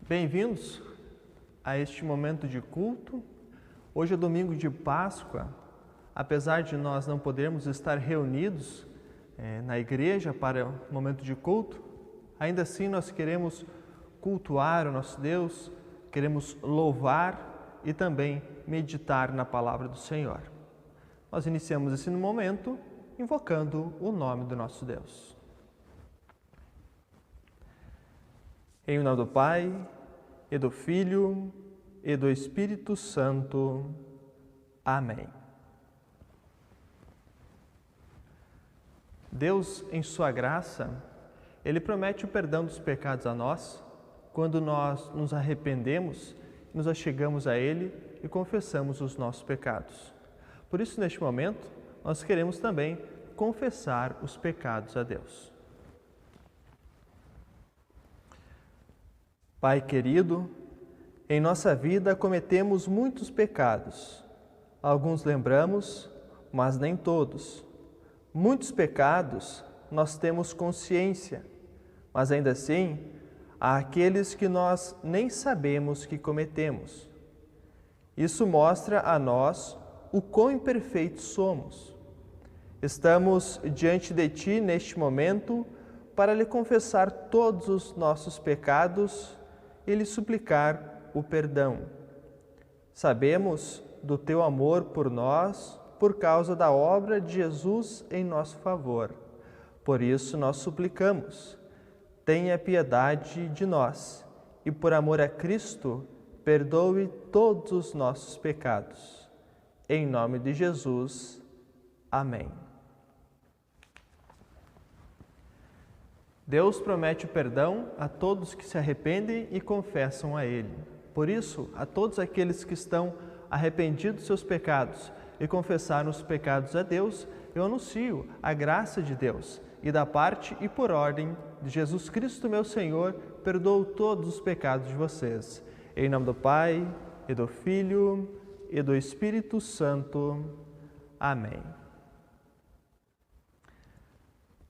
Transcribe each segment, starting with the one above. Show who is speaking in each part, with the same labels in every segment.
Speaker 1: Bem-vindos a este momento de culto. Hoje é domingo de Páscoa. Apesar de nós não podermos estar reunidos na igreja para o momento de culto, ainda assim nós queremos cultuar o nosso Deus, queremos louvar e também meditar na palavra do Senhor. Nós iniciamos esse momento invocando o nome do nosso Deus. Em nome do Pai, e do Filho, e do Espírito Santo. Amém. Deus, em sua graça, Ele promete o perdão dos pecados a nós, quando nós nos arrependemos, nos achegamos a Ele e confessamos os nossos pecados. Por isso, neste momento, nós queremos também confessar os pecados a Deus. Pai querido, em nossa vida cometemos muitos pecados. Alguns lembramos, mas nem todos. Muitos pecados nós temos consciência, mas ainda assim há aqueles que nós nem sabemos que cometemos. Isso mostra a nós o quão imperfeitos somos. Estamos diante de Ti neste momento para lhe confessar todos os nossos pecados e lhe suplicar o perdão. Sabemos do Teu amor por nós, por causa da obra de Jesus em nosso favor. Por isso nós suplicamos, tenha piedade de nós e por amor a Cristo, perdoe todos os nossos pecados. Em nome de Jesus. Amém. Deus promete o perdão a todos que se arrependem e confessam a Ele. Por isso, a todos aqueles que estão arrependidos dos seus pecados e confessaram os pecados a Deus, eu anuncio a graça de Deus e da parte e por ordem de Jesus Cristo, meu Senhor, perdoo todos os pecados de vocês. Em nome do Pai, e do Filho, e do Espírito Santo. Amém.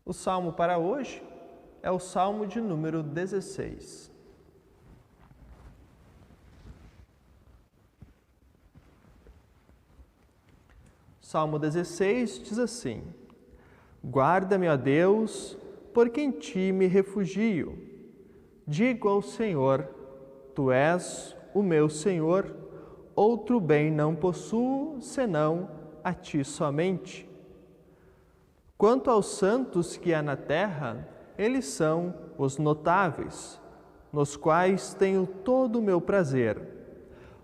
Speaker 1: O salmo para hoje é o Salmo de número 16. Salmo 16 diz assim: Guarda-me, ó Deus, porque em Ti me refugio. Digo ao Senhor, Tu és o meu Senhor, outro bem não possuo, senão a Ti somente. Quanto aos santos que há na terra, eles são os notáveis, nos quais tenho todo o meu prazer.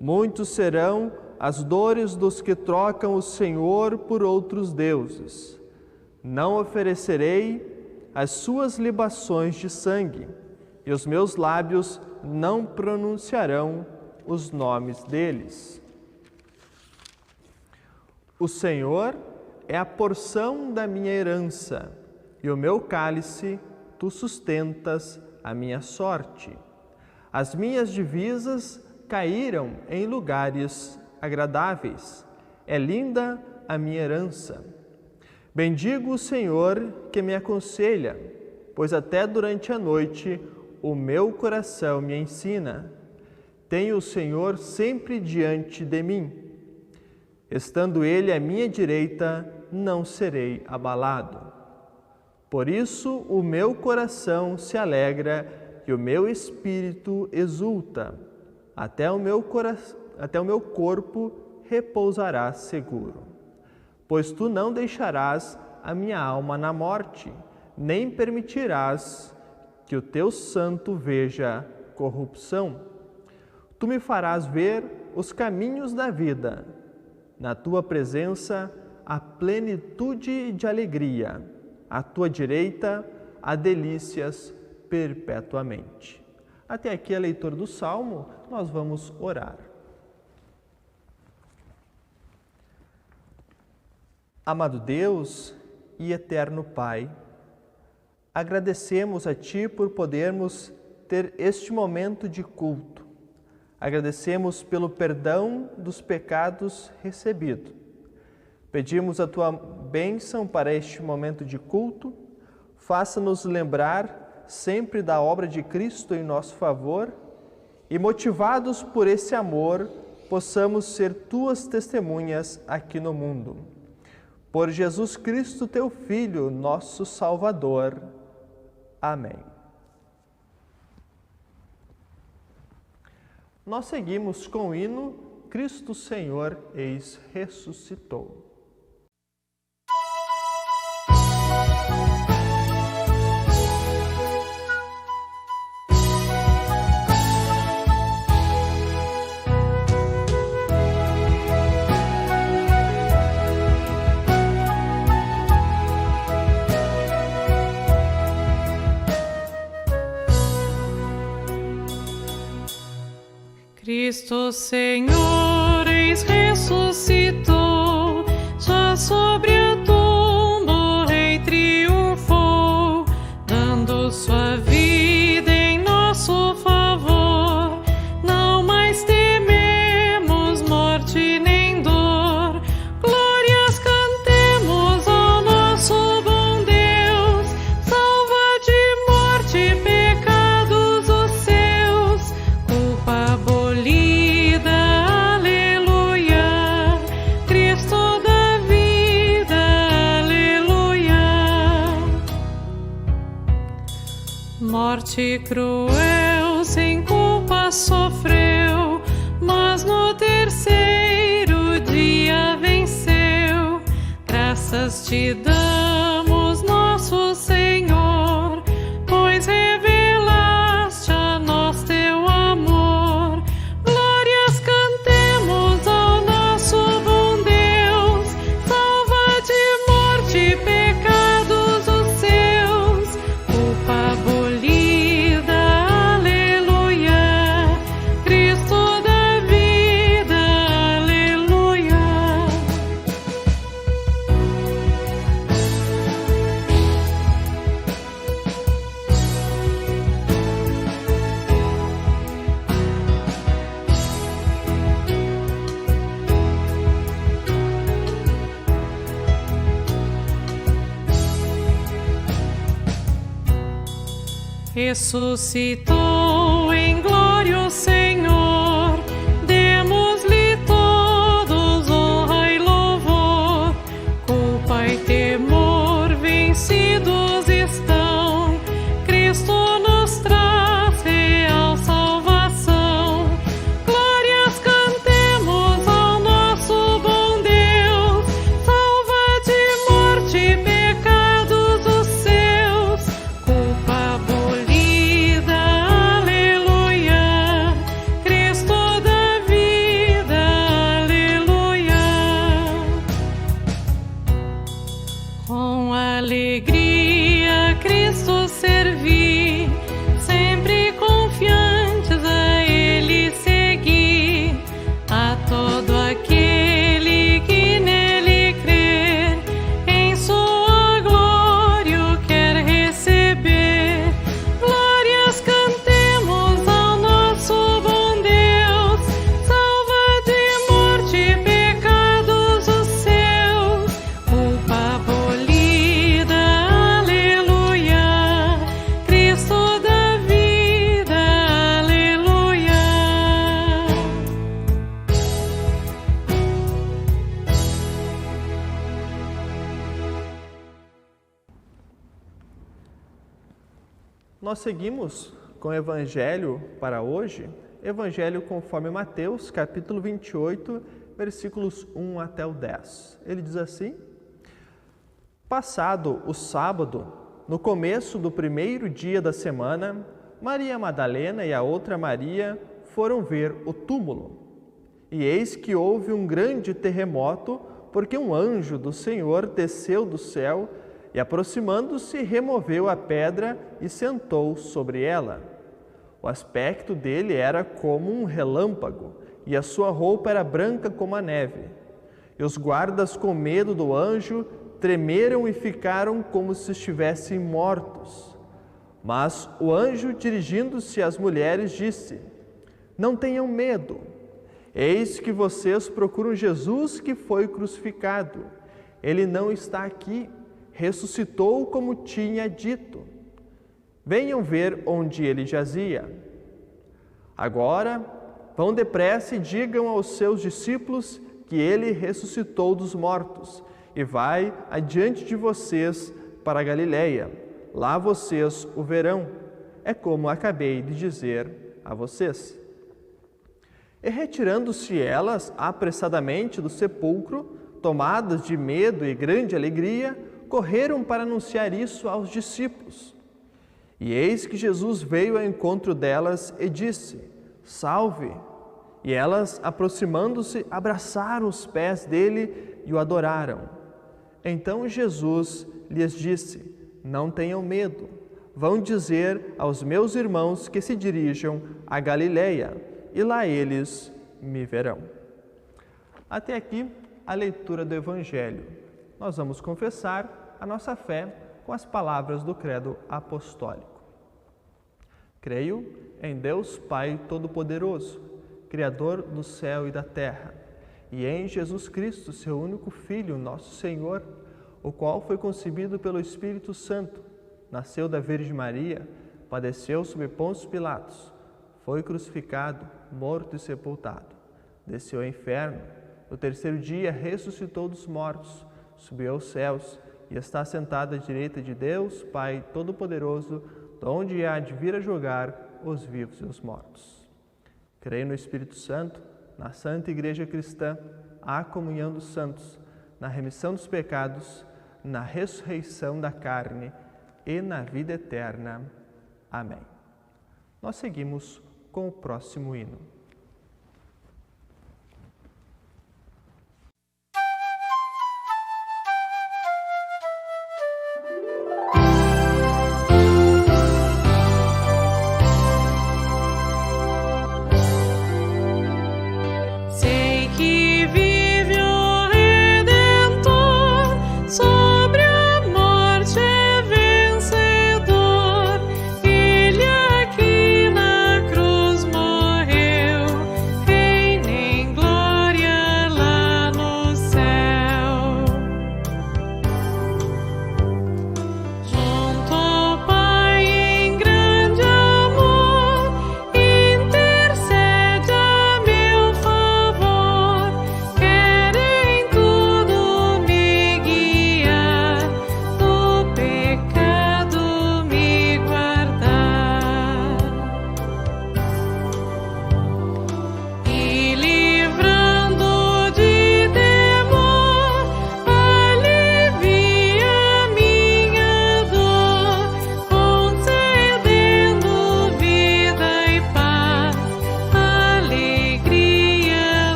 Speaker 1: Muitos serão as dores dos que trocam o Senhor por outros deuses. Não oferecerei as suas libações de sangue, e os meus lábios não pronunciarão os nomes deles. O Senhor é a porção da minha herança, e o meu cálice Tu sustentas a minha sorte. As minhas divisas caíram em lugares agradáveis. É linda a minha herança. Bendigo o Senhor que me aconselha, pois até durante a noite o meu coração me ensina. Tenho o Senhor sempre diante de mim. Estando Ele à minha direita, não serei abalado. Por isso o meu coração se alegra e o meu espírito exulta. Até o meu corpo repousará seguro. Pois Tu não deixarás a minha alma na morte, nem permitirás que o Teu santo veja corrupção. Tu me farás ver os caminhos da vida. Na Tua presença há plenitude de alegria. À Tua direita há delícias perpetuamente. Até aqui a leitura do Salmo, nós vamos orar. Amado Deus e eterno Pai, agradecemos a Ti por podermos ter este momento de culto. Agradecemos pelo perdão dos pecados recebido. Pedimos a Tua bênção para este momento de culto. Faça-nos lembrar sempre da obra de Cristo em nosso favor e, motivados por esse amor, possamos ser tuas testemunhas aqui no mundo. Por Jesus Cristo, teu Filho, nosso Salvador. Amém. Nós seguimos com o hino Cristo Senhor, eis ressuscitou.
Speaker 2: Cristo Senhor, eis ressuscitou, já sobre a tumba o Rei triunfou, dando sua vida em nosso favor. Não mais tememos morte nem dor, glórias cantemos ao nosso bom Deus, salva de morte pecados os seus, culpa abolida, aleluia, Cristo da vida, aleluia. Morte cruel, sem culpa sofreu, mas no terceiro dia venceu. Graças te damos, nosso Senhor, pois revelaste a nós teu amor. Glórias cantemos ao nosso bom Deus, salva de morte pecados os seus, culpa abolida, aleluia, Cristo da vida, aleluia. Ressuscitou em glória o Senhor, demos-lhe todos honra e louvor. Culpa e temor vencidos estão, Cristo nos traz real salvação. Glórias cantemos ao nosso bom Deus, salva de morte pecados os seus, culpa abolida, aleluia, Cristo da vida, aleluia. Com alegria Cristo servir, sempre confiantes a Ele seguir, a todo aquele que nele crer, em sua glória o quer receber. Glórias cantemos ao nosso bom Deus, salva de morte pecados os seus, culpa abolida, aleluia, Cristo da vida, aleluia.
Speaker 1: Nós seguimos com o Evangelho para hoje, Evangelho conforme Mateus, capítulo 28, versículos 1 até o 10. Ele diz assim: Passado o sábado, no começo do primeiro dia da semana, Maria Madalena e a outra Maria foram ver o túmulo. E eis que houve um grande terremoto, porque um anjo do Senhor desceu do céu e, aproximando-se, removeu a pedra e sentou sobre ela. O aspecto dele era como um relâmpago, e a sua roupa era branca como a neve. E os guardas, com medo do anjo, tremeram e ficaram como se estivessem mortos. Mas o anjo, dirigindo-se às mulheres, disse: Não tenham medo. Eis que vocês procuram Jesus que foi crucificado. Ele não está aqui, ressuscitou como tinha dito. Venham ver onde ele jazia. Agora, vão depressa e digam aos seus discípulos que ele ressuscitou dos mortos e vai adiante de vocês para a Galiléia. Lá vocês o verão. É como acabei de dizer a vocês. E retirando-se elas apressadamente do sepulcro, tomadas de medo e grande alegria, correram para anunciar isso aos discípulos. E eis que Jesus veio ao encontro delas e disse: Salve! E elas, aproximando-se, abraçaram os pés dele e o adoraram. Então Jesus lhes disse: Não tenham medo. Vão dizer aos meus irmãos que se dirijam a Galiléia, e lá eles me verão. Até aqui a leitura do Evangelho. Nós vamos confessar a nossa fé com as palavras do Credo Apostólico. Creio em Deus Pai Todo-Poderoso, Criador do céu e da terra, e em Jesus Cristo, seu único Filho, nosso Senhor, o qual foi concebido pelo Espírito Santo, nasceu da Virgem Maria, padeceu sob Pôncio Pilatos, foi crucificado, morto e sepultado, desceu ao inferno, no terceiro dia ressuscitou dos mortos, subiu aos céus e está sentado à direita de Deus, Pai Todo-Poderoso, de onde há de vir a julgar os vivos e os mortos. Creio no Espírito Santo, na Santa Igreja Cristã, à comunhão dos santos, na remissão dos pecados, na ressurreição da carne e na vida eterna. Amém. Nós seguimos com o próximo hino.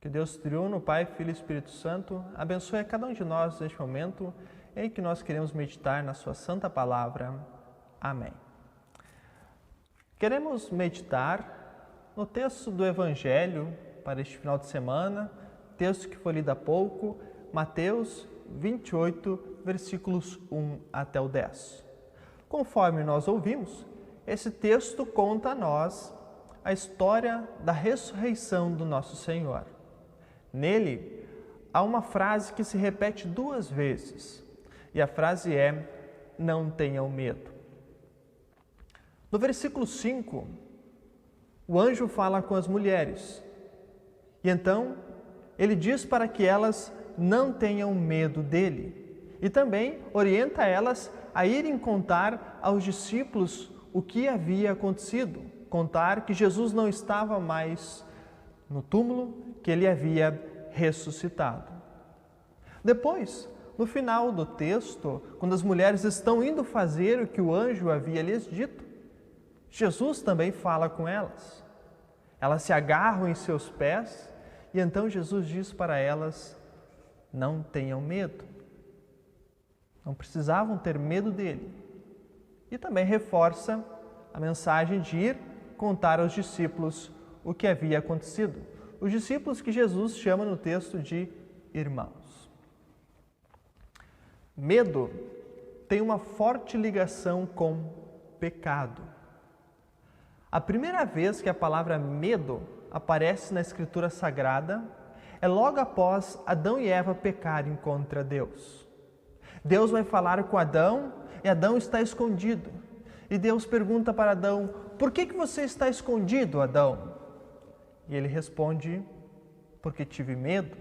Speaker 1: Que Deus triuno, Pai, Filho e Espírito Santo, abençoe a cada um de nós neste momento em que nós queremos meditar na sua santa palavra. Amém. Queremos meditar no texto do Evangelho para este final de semana, texto que foi lido há pouco, Mateus 28, versículos 1 até o 10. Conforme nós ouvimos, esse texto conta a nós a história da ressurreição do nosso Senhor. Nele, há uma frase que se repete 2 vezes, e a frase é: não tenham medo. No versículo 5, o anjo fala com as mulheres, e então ele diz para que elas não tenham medo dele, e também orienta elas a irem contar aos discípulos o que havia acontecido, contar que Jesus não estava mais no túmulo, que ele havia ressuscitado. Depois, no final do texto, quando as mulheres estão indo fazer o que o anjo havia lhes dito, Jesus também fala com elas. Elas se agarram em seus pés e então Jesus diz para elas: não tenham medo. Não precisavam ter medo dele. E também reforça a mensagem de ir contar aos discípulos o que havia acontecido. Os discípulos que Jesus chama no texto de irmãos. Medo tem uma forte ligação com pecado. A primeira vez que a palavra medo aparece na Escritura Sagrada é logo após Adão e Eva pecarem contra Deus. Deus vai falar com Adão e Adão está escondido. E Deus pergunta para Adão: por que você está escondido, Adão? E ele responde: porque tive medo.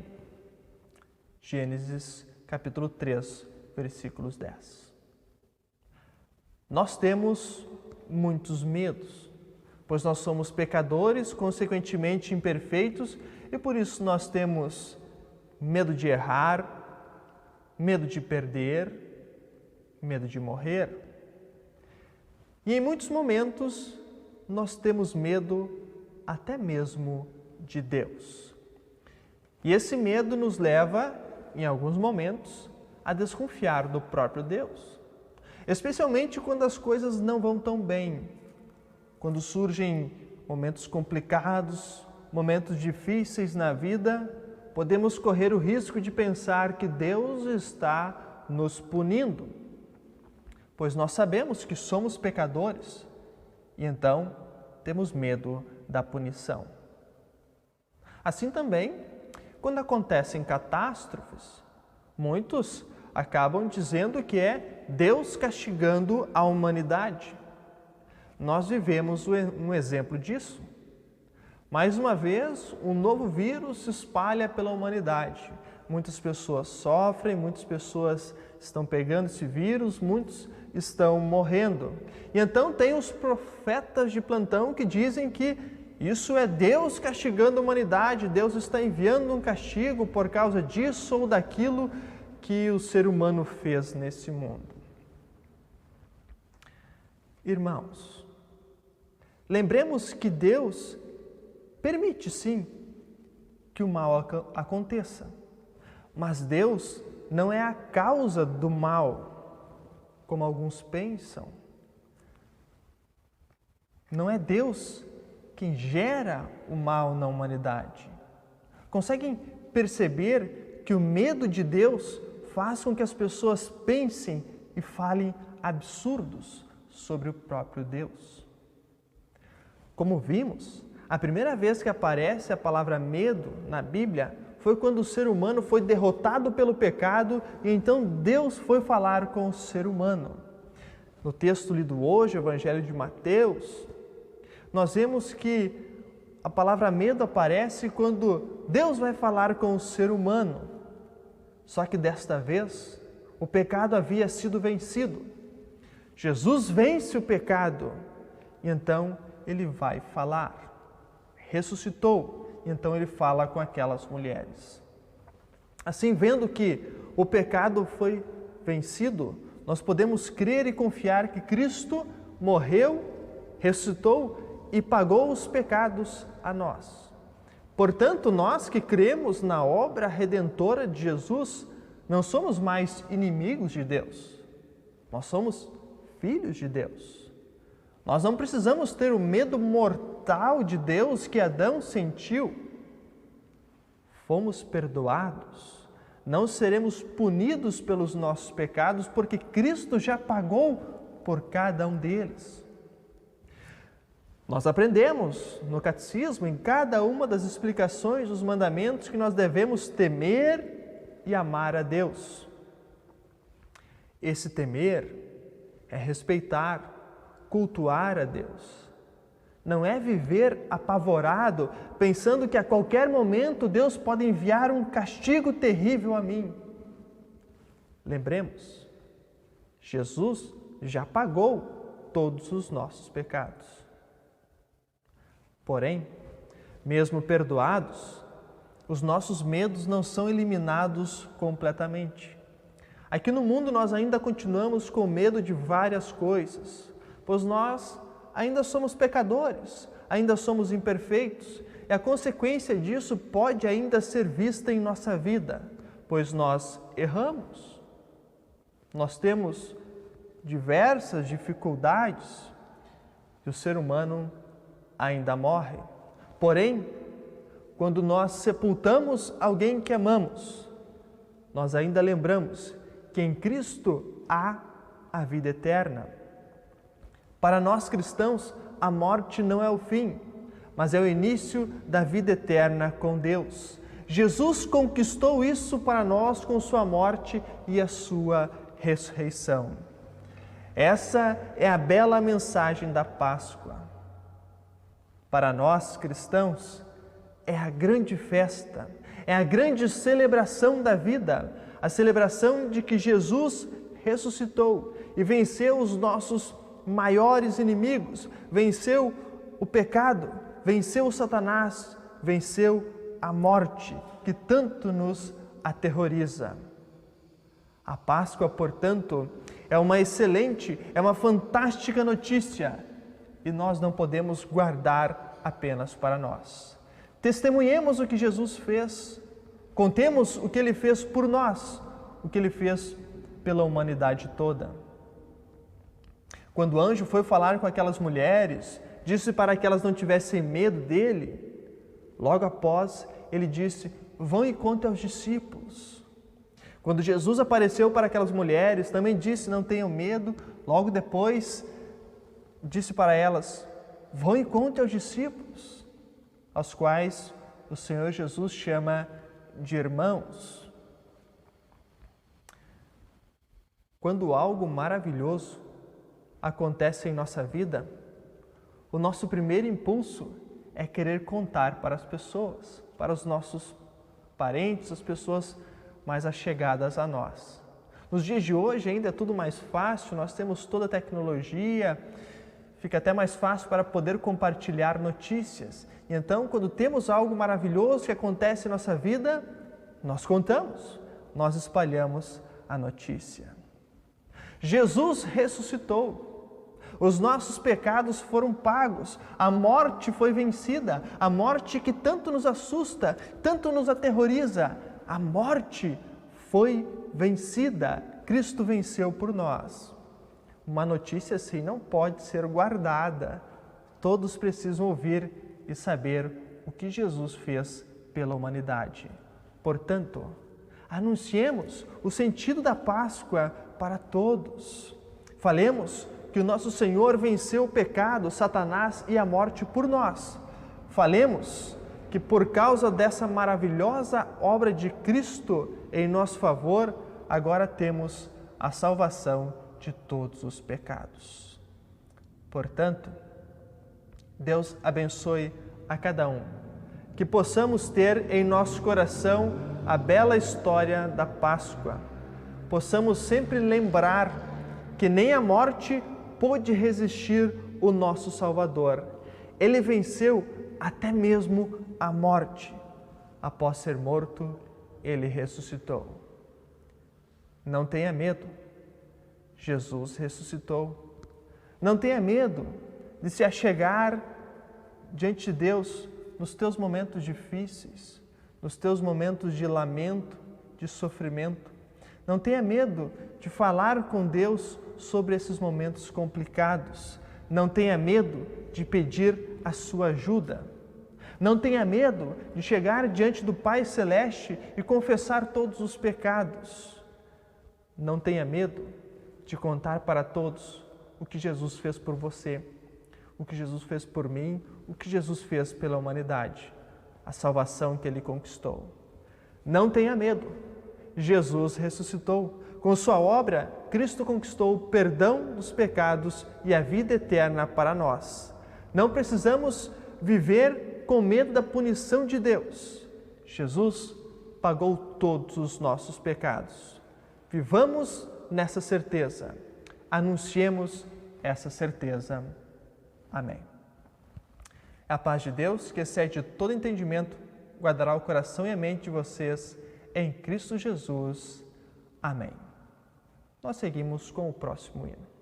Speaker 1: Gênesis capítulo 3, versículos 10. Nós temos muitos medos, pois nós somos pecadores, consequentemente imperfeitos, e por isso nós temos medo de errar, medo de perder, medo de morrer. E em muitos momentos nós temos medo até mesmo de Deus. E esse medo nos leva, em alguns momentos, a desconfiar do próprio Deus. Especialmente quando as coisas não vão tão bem, quando surgem momentos complicados, momentos difíceis na vida, podemos correr o risco de pensar que Deus está nos punindo, pois nós sabemos que somos pecadores e então temos medo da punição. Assim também, quando acontecem catástrofes, muitos acabam dizendo que é Deus castigando a humanidade. Nós vivemos um exemplo disso. Mais uma vez, um novo vírus se espalha pela humanidade. Muitas pessoas sofrem, muitas pessoas estão pegando esse vírus, muitos estão morrendo. E então tem os profetas de plantão que dizem que isso é Deus castigando a humanidade, Deus está enviando um castigo por causa disso ou daquilo que o ser humano fez nesse mundo. Irmãos, lembremos que Deus permite sim que o mal aconteça, mas Deus não é a causa do mal, como alguns pensam. Não é Deus quem gera o mal na humanidade. Conseguem perceber que o medo de Deus faz com que as pessoas pensem e falem absurdos sobre o próprio Deus? Como vimos, a primeira vez que aparece a palavra medo na Bíblia foi quando o ser humano foi derrotado pelo pecado e então Deus foi falar com o ser humano. No texto lido hoje, o Evangelho de Mateus, nós vemos que a palavra medo aparece quando Deus vai falar com o ser humano. Só que desta vez, o pecado havia sido vencido. Jesus vence o pecado e então ele vai falar. Ressuscitou, e então ele fala com aquelas mulheres. Assim, vendo que o pecado foi vencido, nós podemos crer e confiar que Cristo morreu, ressuscitou e pagou os pecados a nós. Portanto, nós que cremos na obra redentora de Jesus, não somos mais inimigos de Deus. Nós somos filhos de Deus. Nós não precisamos ter o medo mortal de Deus que Adão sentiu. Fomos perdoados. Não seremos punidos pelos nossos pecados, porque Cristo já pagou por cada um deles. Nós aprendemos no catecismo, em cada uma das explicações dos mandamentos, que nós devemos temer e amar a Deus. Esse temer é respeitar, cultuar a Deus. Não é viver apavorado, pensando que a qualquer momento Deus pode enviar um castigo terrível a mim. Lembremos, Jesus já pagou todos os nossos pecados. Porém, mesmo perdoados, os nossos medos não são eliminados completamente. Aqui no mundo nós ainda continuamos com medo de várias coisas, pois nós ainda somos pecadores, ainda somos imperfeitos, e a consequência disso pode ainda ser vista em nossa vida, pois nós erramos. Nós temos diversas dificuldades. e o ser humano ainda morre. Porém, quando nós sepultamos alguém que amamos, nós ainda lembramos que em Cristo há a vida eterna. Para nós cristãos, a morte não é o fim, mas é o início da vida eterna com Deus. Jesus conquistou isso para nós com sua morte e a sua ressurreição. Essa é a bela mensagem da Páscoa. Para nós cristãos, é a grande festa, é a grande celebração da vida, a celebração de que Jesus ressuscitou e venceu os nossos maiores inimigos, venceu o pecado, venceu o Satanás, venceu a morte que tanto nos aterroriza. A Páscoa, portanto, é uma excelente, é uma fantástica notícia e nós não podemos guardar apenas para nós. Testemunhemos o que Jesus fez, contemos o que Ele fez por nós, o que Ele fez pela humanidade toda. Quando o anjo foi falar com aquelas mulheres, disse para que elas não tivessem medo dele, logo após ele disse, vão e contem aos discípulos. Quando Jesus apareceu para aquelas mulheres, também disse, não tenham medo, logo depois disse para elas, vão e contem aos discípulos, aos quais o Senhor Jesus chama de irmãos. Quando algo maravilhoso acontece em nossa vida, o nosso primeiro impulso é querer contar para as pessoas, para os nossos parentes, as pessoas mais achegadas a nós. Nos dias de hoje ainda é tudo mais fácil, nós temos toda a tecnologia, fica até mais fácil para poder compartilhar notícias. E então, quando temos algo maravilhoso que acontece em nossa vida, nós contamos, nós espalhamos a notícia. Jesus ressuscitou. Os nossos pecados foram pagos, a morte foi vencida, a morte que tanto nos assusta, tanto nos aterroriza, a morte foi vencida, Cristo venceu por nós. Uma notícia assim não pode ser guardada, todos precisam ouvir e saber o que Jesus fez pela humanidade. Portanto, anunciemos o sentido da Páscoa para todos, falemos que o nosso Senhor venceu o pecado, Satanás e a morte por nós. Falemos que por causa dessa maravilhosa obra de Cristo em nosso favor, agora temos a salvação de todos os pecados. Portanto, Deus abençoe a cada um, que possamos ter em nosso coração a bela história da Páscoa, possamos sempre lembrar que nem a morte pôde resistir o nosso Salvador. Ele venceu até mesmo a morte. Após ser morto, ele ressuscitou. Não tenha medo. Jesus ressuscitou. Não tenha medo de se achegar diante de Deus nos teus momentos difíceis, nos teus momentos de lamento, de sofrimento. Não tenha medo de falar com Deus sobre esses momentos complicados. Não tenha medo de pedir a sua ajuda. Não tenha medo de chegar diante do Pai Celeste e confessar todos os pecados. Não tenha medo de contar para todos o que Jesus fez por você, o que Jesus fez por mim, o que Jesus fez pela humanidade, a salvação que Ele conquistou. Não tenha medo. Jesus ressuscitou. Com sua obra, Cristo conquistou o perdão dos pecados e a vida eterna para nós. Não precisamos viver com medo da punição de Deus. Jesus pagou todos os nossos pecados. Vivamos nessa certeza. Anunciemos essa certeza. Amém. A paz de Deus, que excede todo entendimento, guardará o coração e a mente de vocês em Cristo Jesus. Amém. Nós seguimos com o próximo hino.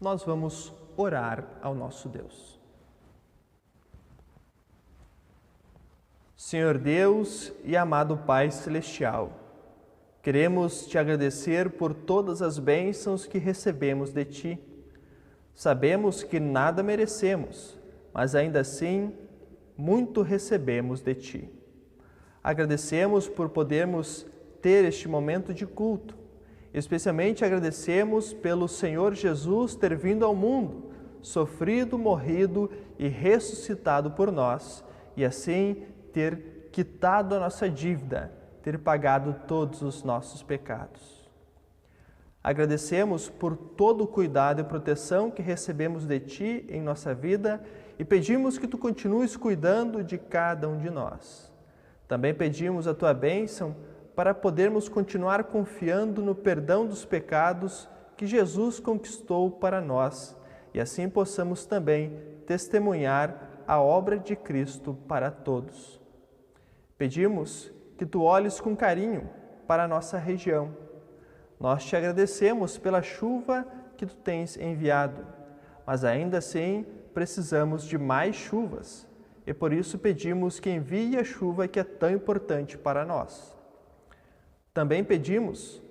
Speaker 1: nós vamos orar ao nosso Deus. Senhor Deus e amado Pai Celestial, queremos te agradecer por todas as bênçãos que recebemos de ti. Sabemos que nada merecemos, mas ainda assim, muito recebemos de ti. Agradecemos por podermos ter este momento de culto. Especialmente agradecemos pelo Senhor Jesus ter vindo ao mundo, sofrido, morrido e ressuscitado por nós, e assim ter quitado a nossa dívida, ter pagado todos os nossos pecados. Agradecemos por todo o cuidado e proteção que recebemos de Ti em nossa vida e pedimos que Tu continues cuidando de cada um de nós. Também pedimos a Tua bênção para podermos continuar confiando no perdão dos pecados que Jesus conquistou para nós e assim possamos também testemunhar a obra de Cristo para todos. Pedimos que Tu olhes com carinho para a nossa região. Nós te agradecemos pela chuva que Tu tens enviado, mas ainda assim precisamos de mais chuvas e por isso pedimos que envie a chuva que é tão importante para nós. Também pedimos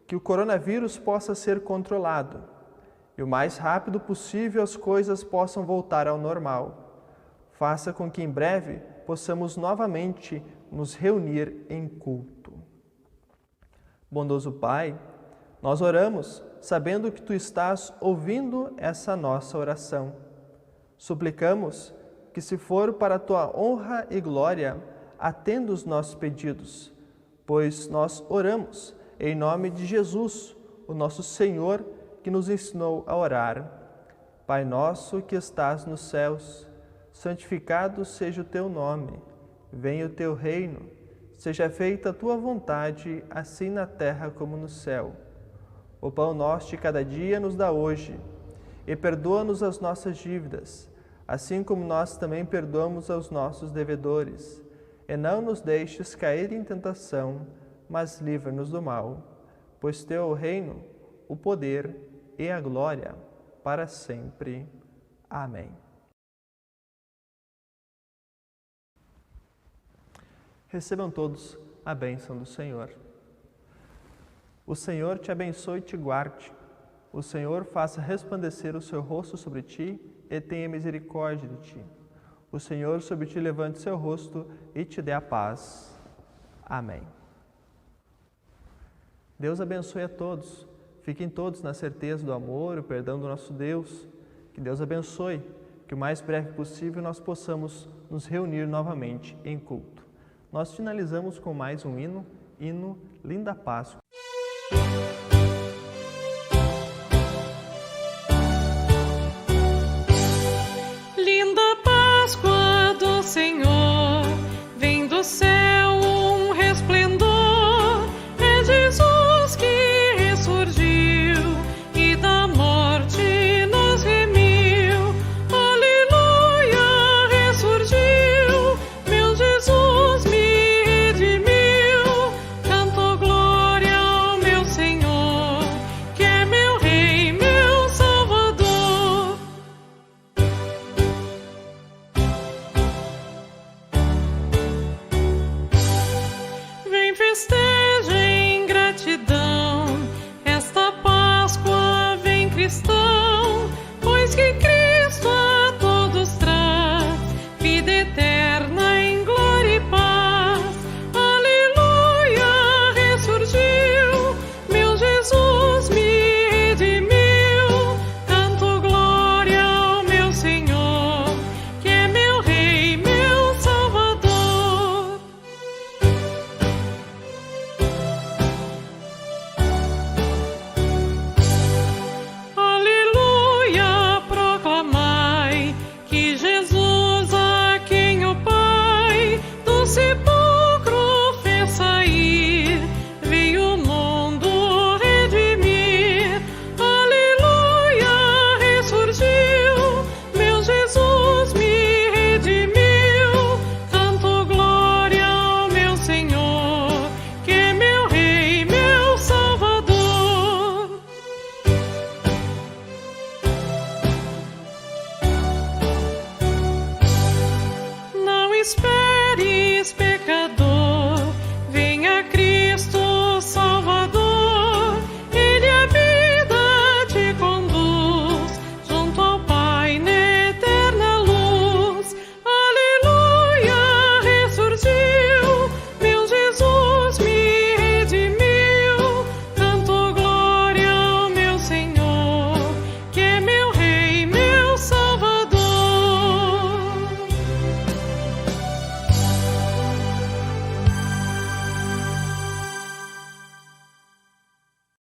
Speaker 1: que o coronavírus possa ser controlado e o mais rápido possível as coisas possam voltar ao normal. Faça com que em breve possamos novamente nos reunir em culto. Bondoso Pai, nós oramos sabendo que Tu estás ouvindo essa nossa oração. Suplicamos que, se for para a Tua honra e glória, atenda os nossos pedidos, pois nós oramos em nome de Jesus, o nosso Senhor, que nos ensinou a orar. Pai nosso que estás nos céus, santificado seja o Teu nome. Venha o Teu reino. Seja feita a Tua vontade, assim na terra como no céu. O pão nosso de cada dia nos dá hoje. E perdoa-nos as nossas dívidas, assim como nós também perdoamos aos nossos devedores. E não nos deixes cair em tentação, mas livra-nos do mal. Pois Teu é o reino, o poder e a glória, para sempre. Amém. Recebam todos a bênção do Senhor. O Senhor te abençoe e te guarde. O Senhor faça resplandecer o seu rosto sobre ti e tenha misericórdia de ti. O Senhor sobre ti levante seu rosto e te dê a paz. Amém. Deus abençoe a todos. Fiquem todos na certeza do amor e o perdão do nosso Deus. Que Deus abençoe, que o mais breve possível nós possamos nos reunir novamente em culto. Nós finalizamos com mais um hino, Linda Páscoa.